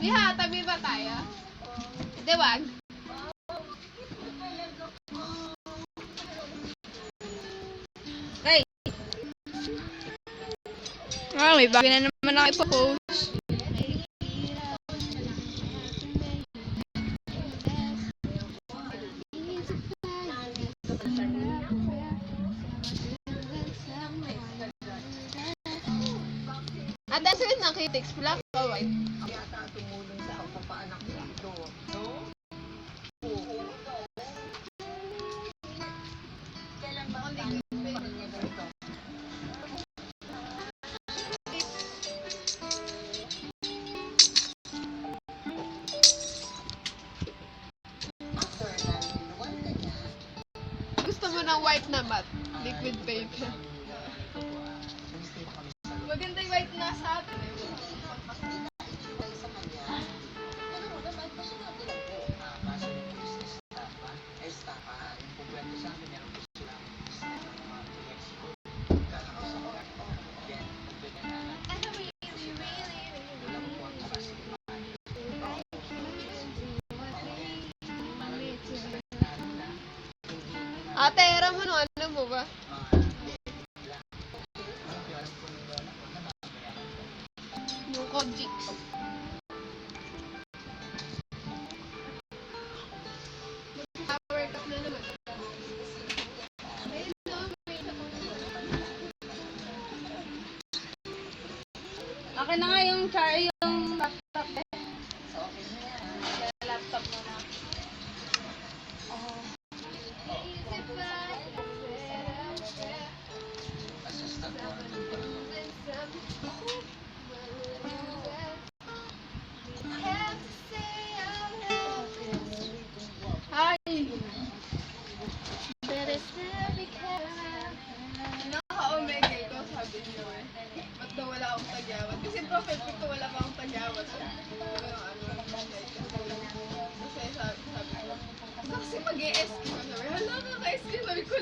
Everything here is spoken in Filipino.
Di ha, tabi ba tayo? Hindi, wag. Okay. May bagay na naman ako ipopost. At that's it, nakitiks. Black o white? Yata tumulong sa ako papaanak dito. No? Kailan ba ang tayo niya ganito? After na niluwan ka niya, Gusto mo ng white na matte? Liquid paper. Maganda yung white na sa atin eh. sa kanya, ano mo naman, kasi natin ang buo. Basta yung business staff, ay staff, yung pukwento sa amin, meron gusto lang business ng mga Mexico. Kakao sa mga then, pagpinananan. Walang buwang oras sa mga Ate, Ramon, ano mo ba? Yung Kojic. Power cup na naman. Akin na nga yung laptop eh. Laptop mo na. Hi! Naka-omega ito, sabi niyo eh. Ba't daw wala akong tagyawat? Kasi profile picture wala pa akong tagyawat. Pero kasi sabi ko, kasi mag-e-SQ. Sabi, hala, kaka-SQ. Sabi ko,